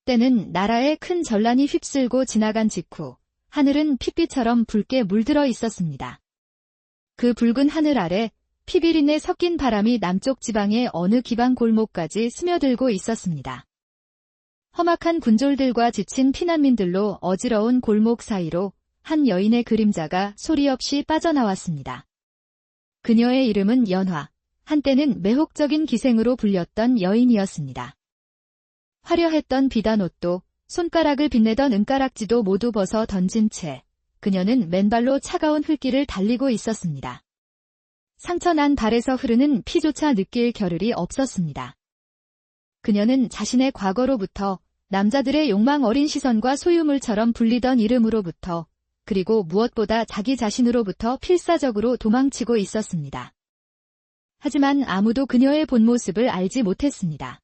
때는 나라에 큰 전란이 휩쓸고 지나간 직후 하늘은 핏빛처럼 붉게 물들어 있었습니다. 그 붉은 하늘 아래 피비린내 섞인 바람이 남쪽 지방의 어느 기방 골목까지 스며들고 있었습니다. 험악한 군졸들과 지친 피난민들로 어지러운 골목 사이로 한 여인의 그림자가 소리 없이 빠져나왔습니다. 그녀의 이름은 연화, 한때는 매혹적인 기생으로 불렸던 여인이었습니다. 화려했던 비단 옷도 손가락을 빛내던 은가락지도 모두 벗어 던진 채 그녀는 맨발로 차가운 흙길을 달리고 있었습니다. 상처난 발에서 흐르는 피조차 느낄 겨를이 없었습니다. 그녀는 자신의 과거로부터, 남자들의 욕망 어린 시선과 소유물처럼 불리던 이름으로부터, 그리고 무엇보다 자기 자신으로부터 필사적으로 도망치고 있었습니다. 하지만 아무도 그녀의 본 모습을 알지 못했습니다.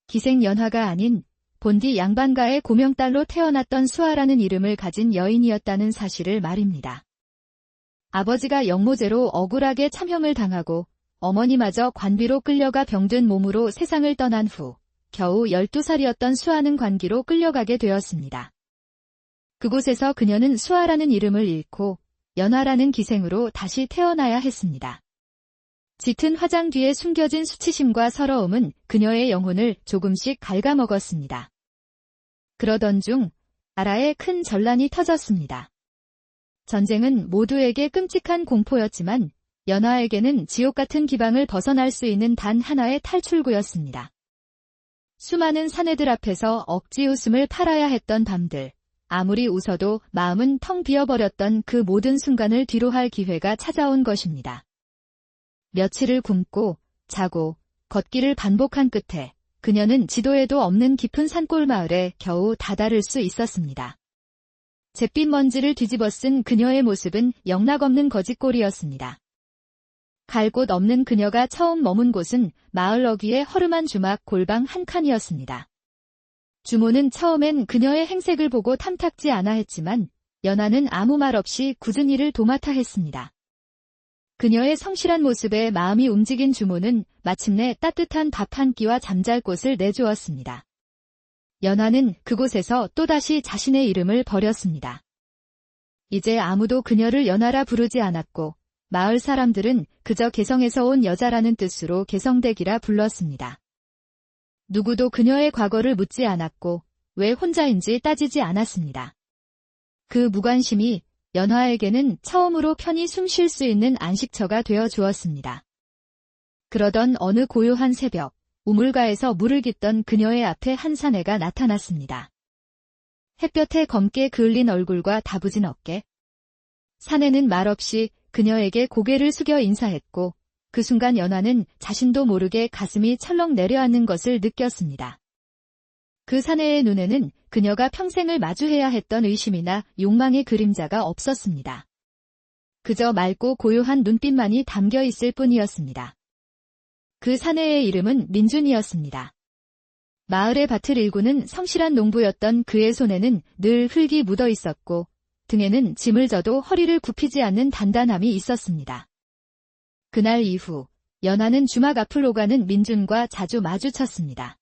기생 연화가 아닌 본디 양반가의 고명딸로 태어났던 수아라는 이름을 가진 여인이었다는 사실을 말입니다. 아버지가 영모제로 억울하게 참형을 당하고 어머니마저 관비로 끌려가 병든 몸으로 세상을 떠난 후 겨우 12살이었던 수아는 관기로 끌려가게 되었습니다. 그곳에서 그녀는 수아라는 이름을 잃고 연화라는 기생으로 다시 태어나야 했습니다. 짙은 화장 뒤에 숨겨진 수치심과 서러움은 그녀의 영혼을 조금씩 갉아먹었습니다. 그러던 중 나라에 큰 전란이 터졌습니다. 전쟁은 모두에게 끔찍한 공포였지만 연화에게는 지옥 같은 기방을 벗어날 수 있는 단 하나의 탈출구였습니다. 수많은 사내들 앞에서 억지 웃음을 팔아야 했던 밤들, 아무리 웃어도 마음은 텅 비어버렸던 그 모든 순간을 뒤로할 기회가 찾아온 것입니다. 며칠을 굶고 자고 걷기를 반복한 끝에 그녀는 지도에도 없는 깊은 산골 마을에 겨우 다다를 수 있었습니다. 잿빛 먼지를 뒤집어 쓴 그녀의 모습은 영락없는 거짓골이었습니다. 갈 곳 없는 그녀가 처음 머문 곳은 마을 어귀의 허름한 주막 골방 한 칸이었습니다. 주모는 처음엔 그녀의 행색을 보고 탐탁지 않아 했지만 연화는 아무 말 없이 굳은 일을 도맡아 했습니다. 그녀의 성실한 모습에 마음이 움직인 주모는 마침내 따뜻한 밥 한 끼와 잠잘 곳을 내주었습니다. 연화는 그곳에서 또다시 자신의 이름을 버렸습니다. 이제 아무도 그녀를 연화라 부르지 않았고 마을 사람들은 그저 개성에서 온 여자라는 뜻으로 개성댁이라 불렀습니다. 누구도 그녀의 과거를 묻지 않았고 왜 혼자인지 따지지 않았습니다. 그 무관심이 연화에게는 처음으로 편히 숨 쉴 수 있는 안식처가 되어 주었습니다. 그러던 어느 고요한 새벽, 우물가에서 물을 깃던 그녀의 앞에 한 사내가 나타났습니다. 햇볕에 검게 그을린 얼굴과 다부진 어깨. 사내는 말없이 그녀에게 고개를 숙여 인사했고 그 순간 연화는 자신도 모르게 가슴이 철렁 내려앉는 것을 느꼈습니다. 그 사내의 눈에는 그녀가 평생을 마주해야 했던 의심이나 욕망의 그림자가 없었습니다. 그저 맑고 고요한 눈빛만이 담겨 있을 뿐이었습니다. 그 사내의 이름은 민준이었습니다. 마을의 밭을 일구는 성실한 농부였던 그의 손에는 늘 흙이 묻어 있었고 등에는 짐을 져도 허리를 굽히지 않는 단단함이 있었습니다. 그날 이후 연화는 주막 앞을 오가는 민준과 자주 마주쳤습니다.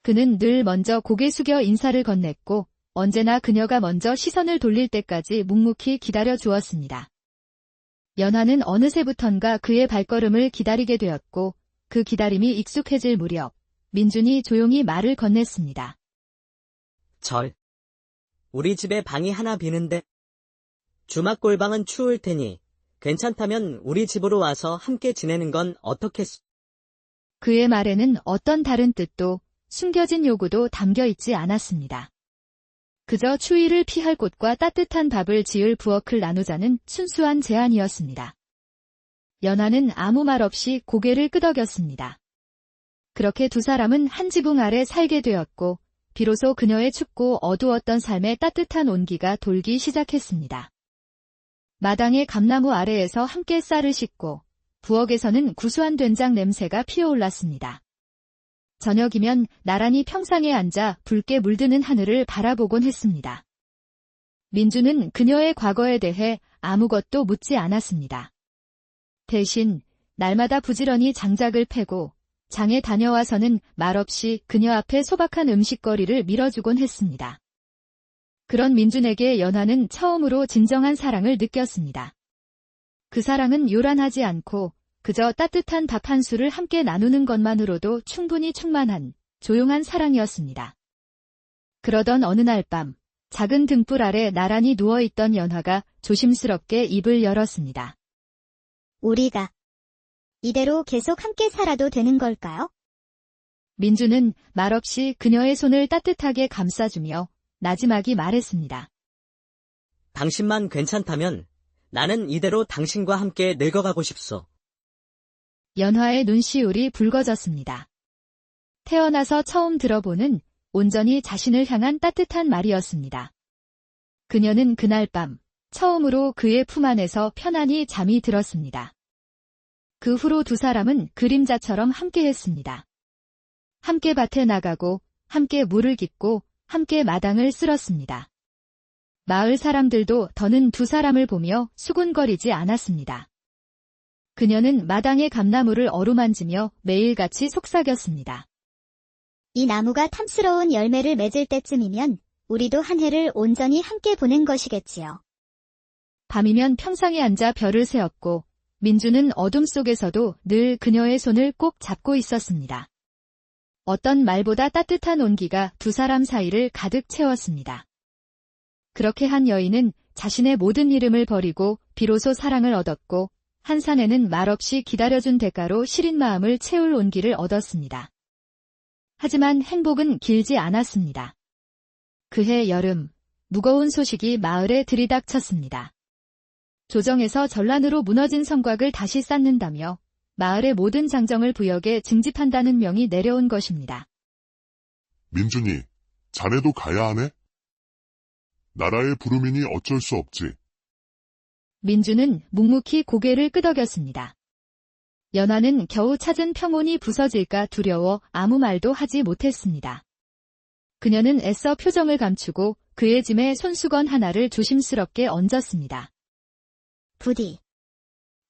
그는 늘 먼저 고개 숙여 인사를 건넸고 언제나 그녀가 먼저 시선을 돌릴 때까지 묵묵히 기다려 주었습니다. 연화는 어느새부턴가 그의 발걸음을 기다리게 되었고 그 기다림이 익숙해질 무렵 민준이 조용히 말을 건넸습니다. 우리 집에 방이 하나 비는데 주막골방은 추울 테니 괜찮다면 우리 집으로 와서 함께 지내는 건 어떻겠소? 그의 말에는 어떤 다른 뜻도 숨겨진 요구도 담겨 있지 않았습니다. 그저 추위를 피할 곳과 따뜻한 밥을 지을 부엌을 나누자는 순수한 제안이었습니다. 연화는 아무 말 없이 고개를 끄덕였습니다. 그렇게 두 사람은 한 지붕 아래 살게 되었고 비로소 그녀의 춥고 어두웠던 삶에 따뜻한 온기가 돌기 시작했습니다. 마당의 감나무 아래에서 함께 쌀을 씻고 부엌에서는 구수한 된장 냄새가 피어올랐습니다. 저녁이면 나란히 평상에 앉아 붉게 물드는 하늘을 바라보곤 했습니다. 민주는 그녀의 과거에 대해 아무것도 묻지 않았습니다. 대신 날마다 부지런히 장작을 패고 장에 다녀와서는 말없이 그녀 앞에 소박한 음식거리를 밀어주곤 했습니다. 그런 민준에게 연화는 처음으로 진정한 사랑을 느꼈습니다. 그 사랑은 요란하지 않고 그저 따뜻한 밥 한 술을 함께 나누는 것만으로도 충분히 충만한 조용한 사랑이었습니다. 그러던 어느 날 밤, 작은 등불 아래 나란히 누워있던 연화가 조심스럽게 입을 열었습니다. 우리가 이대로 계속 함께 살아도 되는 걸까요? 민주는 말없이 그녀의 손을 따뜻하게 감싸주며 나지막이 말했습니다. 당신만 괜찮다면 나는 이대로 당신과 함께 늙어가고 싶소. 연화의 눈시울이 붉어졌습니다. 태어나서 처음 들어보는 온전히 자신을 향한 따뜻한 말이었습니다. 그녀는 그날 밤 처음으로 그의 품 안에서 편안히 잠이 들었습니다. 그 후로 두 사람은 그림자처럼 함께했습니다. 함께 밭에 나가고 함께 물을 깃고 함께 마당을 쓸었습니다. 마을 사람들도 더는 두 사람을 보며 수군거리지 않았습니다. 그녀는 마당의 감나무를 어루만지며 매일같이 속삭였습니다. 이 나무가 탐스러운 열매를 맺을 때쯤이면 우리도 한 해를 온전히 함께 보낸 것이겠지요. 밤이면 평상에 앉아 별을 세었고 민주는 어둠 속에서도 늘 그녀의 손을 꼭 잡고 있었습니다. 어떤 말보다 따뜻한 온기가 두 사람 사이를 가득 채웠습니다. 그렇게 한 여인은 자신의 모든 이름을 버리고 비로소 사랑을 얻었고 한 사내는 말없이 기다려준 대가로 시린 마음을 채울 온기를 얻었습니다. 하지만 행복은 길지 않았습니다. 그해 여름, 무거운 소식이 마을에 들이닥쳤습니다. 조정에서 전란으로 무너진 성곽을 다시 쌓는다며 마을의 모든 장정을 부역에 징집한다는 명이 내려온 것입니다. 민준이, 자네도 가야 하네? 나라의 부름이니 어쩔 수 없지. 민주는 묵묵히 고개를 끄덕였습니다. 연화는 겨우 찾은 평온이 부서질까 두려워 아무 말도 하지 못했습니다. 그녀는 애써 표정을 감추고 그의 짐에 손수건 하나를 조심스럽게 얹었습니다. 부디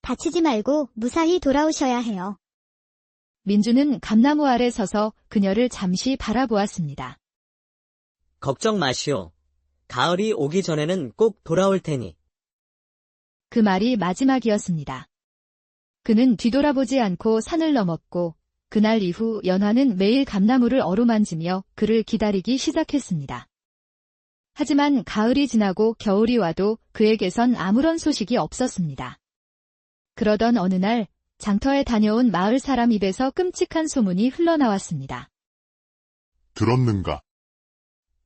다치지 말고 무사히 돌아오셔야 해요. 민주는 감나무 아래 서서 그녀를 잠시 바라보았습니다. 걱정 마시오. 가을이 오기 전에는 꼭 돌아올 테니. 그 말이 마지막이었습니다. 그는 뒤돌아보지 않고 산을 넘었고 그날 이후 연화는 매일 감나무를 어루만지며 그를 기다리기 시작했습니다. 하지만 가을이 지나고 겨울이 와도 그에게선 아무런 소식이 없었습니다. 그러던 어느 날 장터에 다녀온 마을 사람 입에서 끔찍한 소문이 흘러나왔습니다. 들었는가?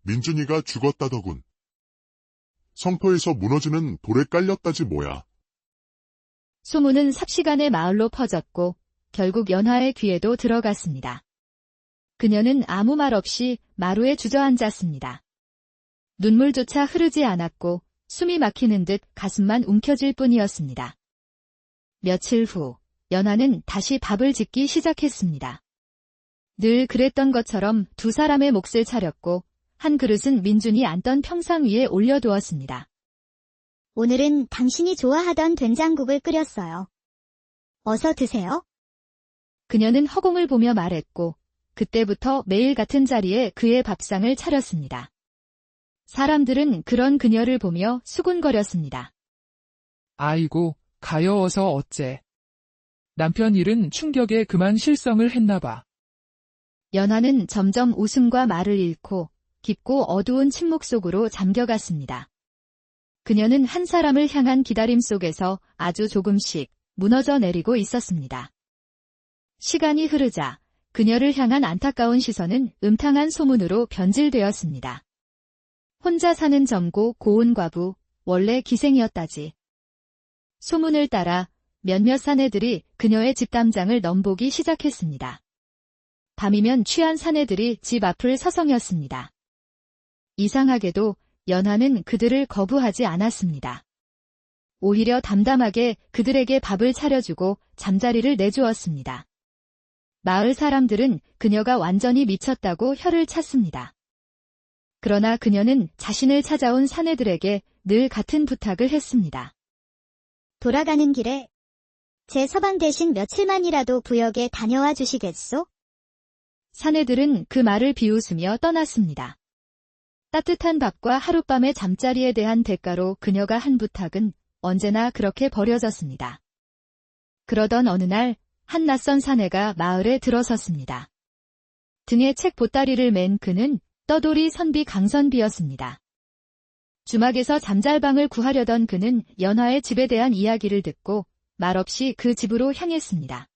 민준이가 죽었다더군. 성터에서 무너지는 돌에 깔렸다지 뭐야. 소문은 삽시간에 마을로 퍼졌고 결국 연화의 귀에도 들어갔습니다. 그녀는 아무 말 없이 마루에 주저앉았습니다. 눈물조차 흐르지 않았고 숨이 막히는 듯 가슴만 움켜쥘 뿐이었습니다. 며칠 후 연화는 다시 밥을 짓기 시작했습니다. 늘 그랬던 것처럼 두 사람의 몫을 차렸고 한 그릇은 민준이 앉던 평상 위에 올려두었습니다. 오늘은 당신이 좋아하던 된장국을 끓였어요. 어서 드세요. 그녀는 허공을 보며 말했고 그때부터 매일 같은 자리에 그의 밥상을 차렸습니다. 사람들은 그런 그녀를 보며 수군거렸습니다. 아이고, 가여워서 어째. 남편 일은 충격에 그만 실성을 했나봐. 연화는 점점 웃음과 말을 잃고 깊고 어두운 침묵 속으로 잠겨갔습니다. 그녀는 한 사람을 향한 기다림 속에서 아주 조금씩 무너져 내리고 있었습니다. 시간이 흐르자 그녀를 향한 안타까운 시선은 음탕한 소문으로 변질되었습니다. 혼자 사는 점고 고운 과부, 원래 기생이었다지. 소문을 따라 몇몇 사내들이 그녀의 집담장을 넘보기 시작했습니다. 밤이면 취한 사내들이 집 앞을 서성였습니다. 이상하게도 연화는 그들을 거부하지 않았습니다. 오히려 담담하게 그들에게 밥을 차려주고 잠자리를 내주었습니다. 마을 사람들은 그녀가 완전히 미쳤다고 혀를 찼습니다. 그러나 그녀는 자신을 찾아온 사내들에게 늘 같은 부탁을 했습니다. 돌아가는 길에 제 서방 대신 며칠만이라도 부역에 다녀와 주시겠소? 사내들은 그 말을 비웃으며 떠났습니다. 따뜻한 밥과 하룻밤의 잠자리에 대한 대가로 그녀가 한 부탁은 언제나 그렇게 버려졌습니다. 그러던 어느 날, 한 낯선 사내가 마을에 들어섰습니다. 등에 책 보따리를 맨 그는 떠돌이 선비 강선비였습니다. 주막에서 잠잘방을 구하려던 그는 연화의 집에 대한 이야기를 듣고 말없이 그 집으로 향했습니다.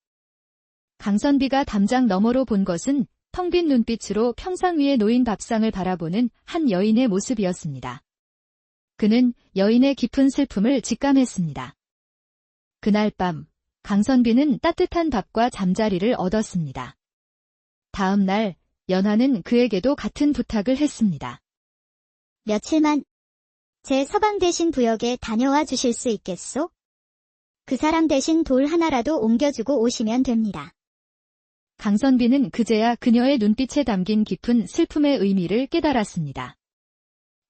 강선비가 담장 너머로 본 것은 텅 빈 눈빛으로 평상 위에 놓인 밥상을 바라보는 한 여인의 모습이었습니다. 그는 여인의 깊은 슬픔을 직감했습니다. 그날 밤, 강선비는 따뜻한 밥과 잠자리를 얻었습니다. 다음 날, 연화는 그에게도 같은 부탁을 했습니다. 며칠만 제 서방 대신 부역에 다녀와 주실 수 있겠소? 그 사람 대신 돌 하나라도 옮겨주고 오시면 됩니다. 강선비는 그제야 그녀의 눈빛에 담긴 깊은 슬픔의 의미를 깨달았습니다.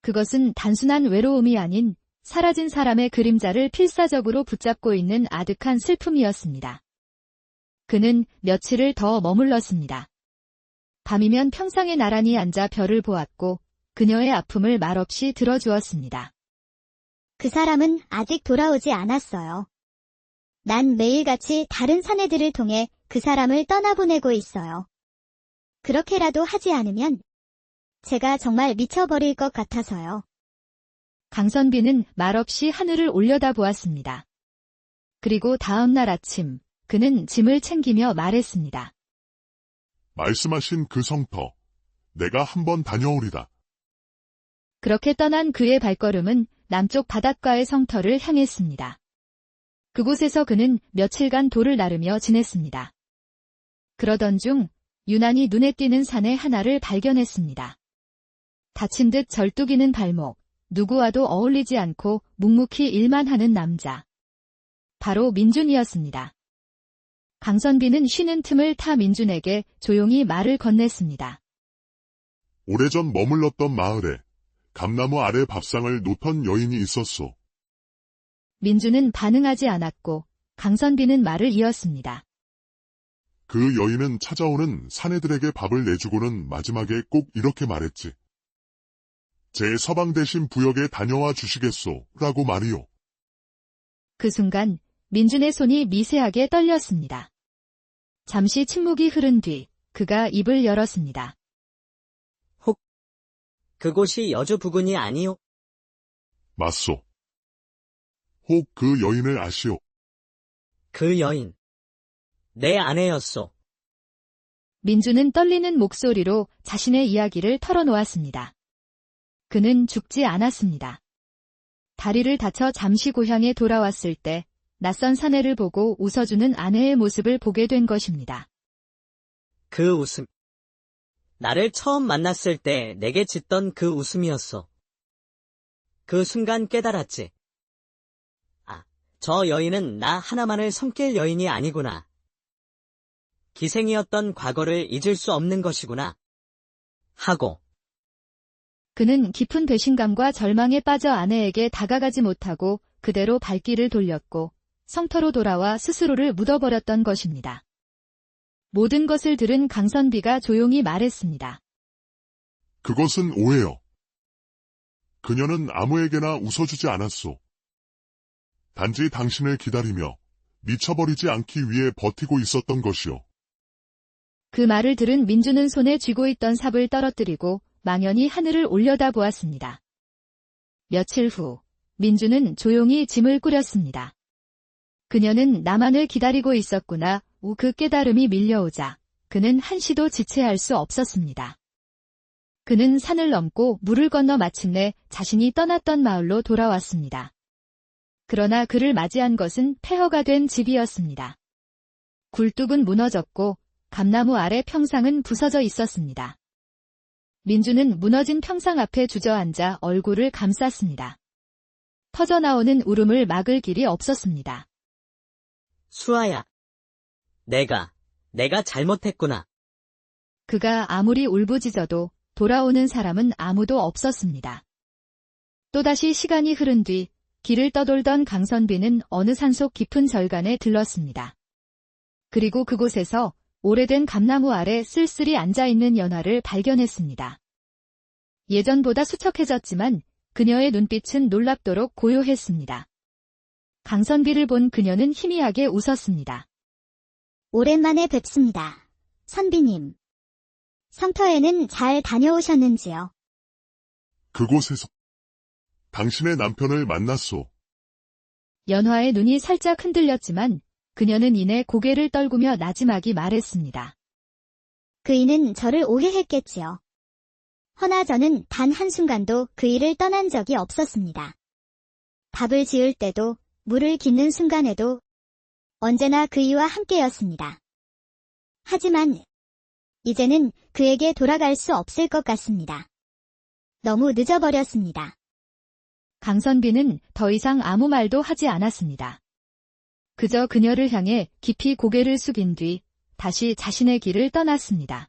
그것은 단순한 외로움이 아닌 사라진 사람의 그림자를 필사적으로 붙잡고 있는 아득한 슬픔이었습니다. 그는 며칠을 더 머물렀습니다. 밤이면 평상에 나란히 앉아 별을 보았고 그녀의 아픔을 말없이 들어주었습니다. 그 사람은 아직 돌아오지 않았어요. 난 매일같이 다른 사내들을 통해 그 사람을 떠나보내고 있어요. 그렇게라도 하지 않으면 제가 정말 미쳐버릴 것 같아서요. 강선비는 말없이 하늘을 올려다보았습니다. 그리고 다음 날 아침, 그는 짐을 챙기며 말했습니다. 말씀하신 그 성터, 내가 한번 다녀오리다. 그렇게 떠난 그의 발걸음은 남쪽 바닷가의 성터를 향했습니다. 그곳에서 그는 며칠간 돌을 나르며 지냈습니다. 그러던 중 유난히 눈에 띄는 산의 하나를 발견했습니다. 다친 듯 절뚝이는 발목, 누구와도 어울리지 않고 묵묵히 일만 하는 남자. 바로 민준이었습니다. 강선비는 쉬는 틈을 타 민준에게 조용히 말을 건넸습니다. 오래전 머물렀던 마을에 감나무 아래 밥상을 놓던 여인이 있었소. 민준은 반응하지 않았고 강선비는 말을 이었습니다. 그 여인은 찾아오는 사내들에게 밥을 내주고는 마지막에 꼭 이렇게 말했지. 제 서방 대신 부역에 다녀와 주시겠소, 라고 말이요. 그 순간 민준의 손이 미세하게 떨렸습니다. 잠시 침묵이 흐른 뒤 그가 입을 열었습니다. 혹, 그곳이 여주 부근이 아니오? 맞소. 혹 그 여인을 아시오? 그 여인, 내 아내였소. 민준은 떨리는 목소리로 자신의 이야기를 털어놓았습니다. 그는 죽지 않았습니다. 다리를 다쳐 잠시 고향에 돌아왔을 때 낯선 사내를 보고 웃어주는 아내의 모습을 보게 된 것입니다. 그 웃음. 나를 처음 만났을 때 내게 짓던 그 웃음이었어. 그 순간 깨달았지. 아, 저 여인은 나 하나만을 섬길 여인이 아니구나. 기생이었던 과거를 잊을 수 없는 것이구나. 하고. 그는 깊은 배신감과 절망에 빠져 아내에게 다가가지 못하고 그대로 발길을 돌렸고 성터로 돌아와 스스로를 묻어버렸던 것입니다. 모든 것을 들은 강선비가 조용히 말했습니다. 그것은 오해요. 그녀는 아무에게나 웃어주지 않았소. 단지 당신을 기다리며 미쳐버리지 않기 위해 버티고 있었던 것이요. 그 말을 들은 민준은 손에 쥐고 있던 삽을 떨어뜨리고 망연히 하늘을 올려다보았습니다. 며칠 후 민준은 조용히 짐을 꾸렸습니다. 그녀는 나만을 기다리고 있었구나. 그 깨달음이 밀려오자 그는 한시도 지체할 수 없었습니다. 그는 산을 넘고 물을 건너 마침내 자신이 떠났던 마을로 돌아왔습니다. 그러나 그를 맞이한 것은 폐허가 된 집이었습니다. 굴뚝은 무너졌고 감나무 아래 평상은 부서져 있었습니다. 민주는 무너진 평상 앞에 주저앉아 얼굴을 감쌌습니다. 터져나오는 울음을 막을 길이 없었습니다. 수아야. 내가 잘못했구나. 그가 아무리 울부짖어도 돌아오는 사람은 아무도 없었습니다. 또다시 시간이 흐른 뒤 길을 떠돌던 강선비는 어느 산속 깊은 절간에 들렀습니다. 그리고 그곳에서 오래된 감나무 아래 쓸쓸히 앉아있는 연화를 발견했습니다. 예전보다 수척해졌지만 그녀의 눈빛은 놀랍도록 고요했습니다. 강선비를 본 그녀는 희미하게 웃었습니다. 오랜만에 뵙습니다. 선비님. 성터에는 잘 다녀오셨는지요? 그곳에서 당신의 남편을 만났소. 연화의 눈이 살짝 흔들렸지만 그녀는 이내 고개를 떨구며 나지막이 말했습니다. 그이는 저를 오해했겠지요. 허나 저는 단 한순간도 그이를 떠난 적이 없었습니다. 밥을 지을 때도 물을 깃는 순간에도 언제나 그이와 함께였습니다. 하지만 이제는 그에게 돌아갈 수 없을 것 같습니다. 너무 늦어버렸습니다. 강선비는 더 이상 아무 말도 하지 않았습니다. 그저 그녀를 향해 깊이 고개를 숙인 뒤 다시 자신의 길을 떠났습니다.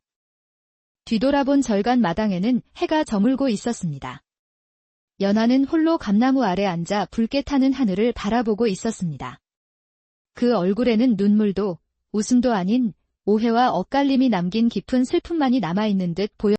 뒤돌아본 절간 마당에는 해가 저물고 있었습니다. 연화는 홀로 감나무 아래 앉아 붉게 타는 하늘을 바라보고 있었습니다. 그 얼굴에는 눈물도 웃음도 아닌 오해와 엇갈림이 남긴 깊은 슬픔만이 남아있는 듯 보였습니다.